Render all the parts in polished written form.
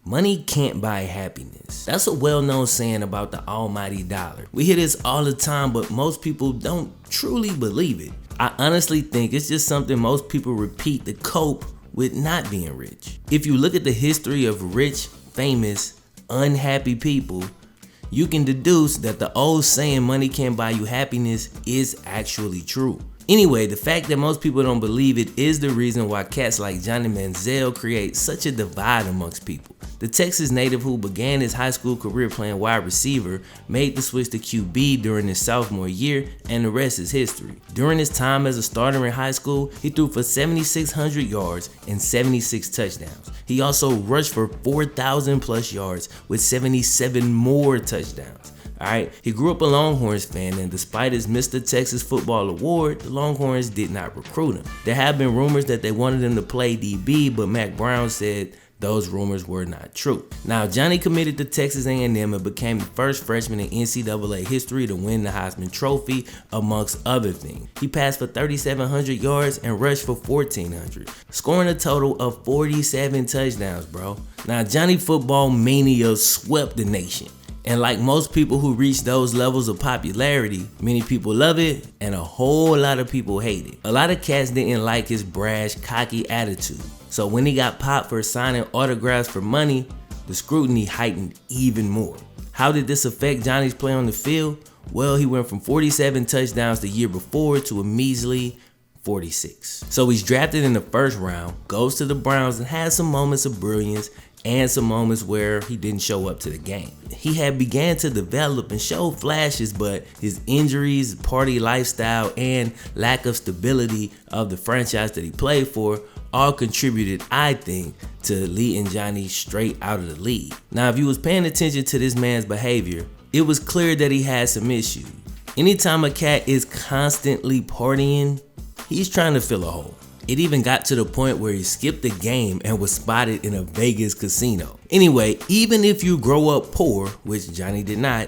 Money can't buy happiness. That's a well-known saying about the almighty dollar. We hear this all the time, but most people don't truly believe it. I honestly think it's just something most people repeat to cope with not being rich. If you look at the history of rich, famous, unhappy people, you can deduce that the old saying money can't buy you happiness is actually true. Anyway, the fact that most people don't believe it is the reason why cats like Johnny Manziel create such a divide amongst people. The Texas native who began his high school career playing wide receiver made the switch to QB during his sophomore year, and the rest is history. During his time as a starter in high school, he threw for 7,600 yards and 76 touchdowns. He also rushed for 4,000 plus yards with 77 more touchdowns. Alright, he grew up a Longhorns fan, and despite his Mr. Texas Football award, the Longhorns did not recruit him. There have been rumors that they wanted him to play DB, but Mac Brown said those rumors were not true. Now, Johnny committed to Texas A&M and became the first freshman in NCAA history to win the Heisman Trophy, amongst other things. He passed for 3,700 yards and rushed for 1,400, scoring a total of 47 touchdowns, bro. Now, Johnny Football Mania swept the nation. And like most people who reach those levels of popularity, many people love it and a whole lot of people hate it. A lot of cats didn't like his brash, cocky attitude. So when he got popped for signing autographs for money, the scrutiny heightened even more. How did this affect Johnny's play on the field? Well, he went from 47 touchdowns the year before to a measly 46. So he's drafted in the first round, goes to the Browns, and has some moments of brilliance and some moments where he didn't show up to the game. He had began to develop and show flashes, but his injuries, party lifestyle, and lack of stability of the franchise that he played for all contributed, I think, to leading Johnny straight out of the league. Now, if you was paying attention to this man's behavior, it was clear that he had some issues. Anytime a cat is constantly partying, he's trying to fill a hole. It even got to the point where he skipped the game and was spotted in a Vegas casino. Anyway, even if you grow up poor, which Johnny did not,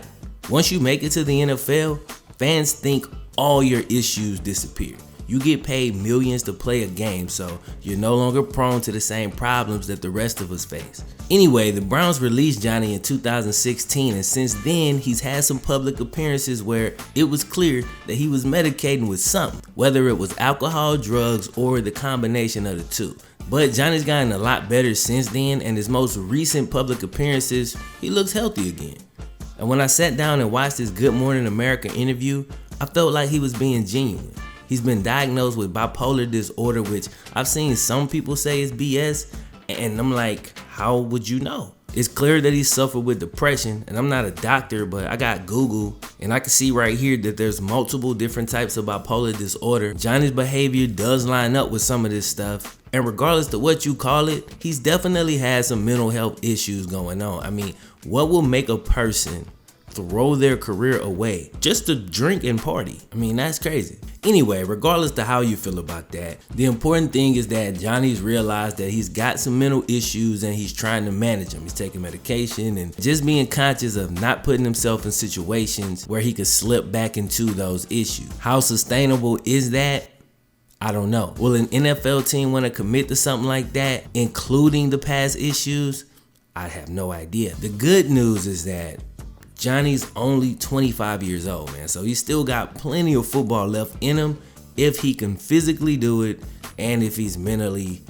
once you make it to the NFL, fans think all your issues disappear. You get paid millions to play a game, so you're no longer prone to the same problems that the rest of us face. Anyway, the Browns released Johnny in 2016, and since then, he's had some public appearances where it was clear that he was medicating with something, whether it was alcohol, drugs, or the combination of the two. But Johnny's gotten a lot better since then, and his most recent public appearances, he looks healthy again. And when I sat down and watched his Good Morning America interview, I felt like he was being genuine. He's been diagnosed with bipolar disorder, which I've seen some people say is BS, and I'm like, how would you know? It's clear that he suffered with depression, and I'm not a doctor, but I got Google, and I can see right here that there's multiple different types of bipolar disorder. Johnny's behavior does line up with some of this stuff, and regardless of what you call it, he's definitely had some mental health issues going on. I mean, what will make a person throw their career away just to drink and party? I mean, that's crazy. Anyway, regardless to how you feel about that, the important thing is that Johnny's realized that he's got some mental issues and he's trying to manage them. He's taking medication and just being conscious of not putting himself in situations where he could slip back into those issues. How sustainable is that? I don't know. Will an NFL team want to commit to something like that, including the past issues? I have no idea. The good news is that Johnny's only 25 years old, man, so he's still got plenty of football left in him if he can physically do it and if he's mentally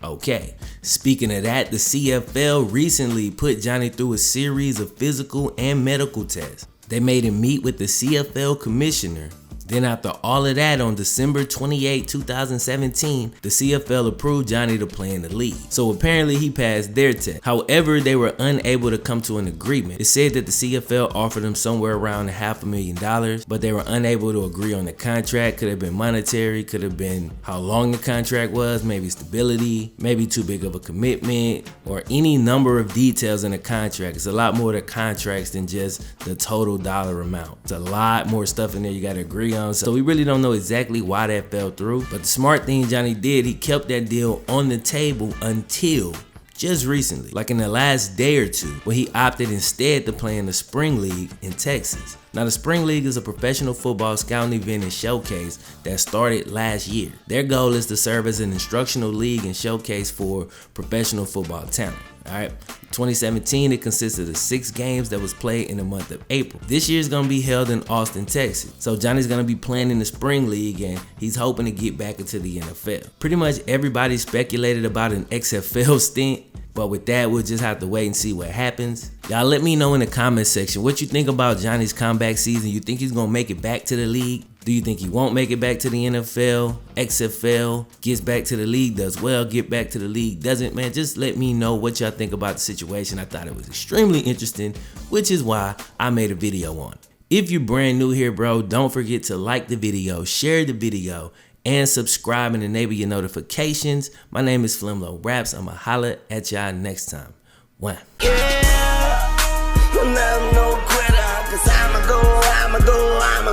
okay. Speaking of that, the CFL recently put Johnny through a series of physical and medical tests. They made him meet with the CFL commissioner. Then after all of that, on December 28, 2017, the CFL approved Johnny to play in the league. So apparently he passed their test. However, they were unable to come to an agreement. It said that the CFL offered him somewhere around $500,000, but they were unable to agree on the contract. Could have been monetary, could have been how long the contract was, maybe stability, maybe too big of a commitment, or any number of details in the contract. It's a lot more to contracts than just the total dollar amount. It's a lot more stuff in there you gotta agree on. So we really don't know exactly why that fell through, but the smart thing Johnny did, he kept that deal on the table until just recently, like in the last day or two, when he opted instead to play in the spring league in Texas. Now, the Spring League is a professional football scouting event and showcase that started last year. Their goal is to serve as an instructional league and showcase for professional football talent. Alright, 2017, it consisted of 6 games that was played in the month of April. This year is going to be held in Austin, Texas. So Johnny's going to be playing in the Spring League and he's hoping to get back into the NFL. Pretty much everybody speculated about an XFL stint, but with that, we'll just have to wait and see what happens. Y'all let me know in the comment section what you think about Johnny's comeback season. You think he's going to make it back to the league? Do you think he won't make it back to the NFL, XFL, gets back to the league, does well, get back to the league, doesn't? Man, just let me know what y'all think about the situation. I thought it was extremely interesting, which is why I made a video on it. If you're brand new here, bro, don't forget to like the video, share the video, and subscribe and enable your notifications. My name is FlemLo Raps. I'ma holla at y'all next time. One. Yeah, you'll never know quitter, 'cause I'ma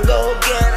go again.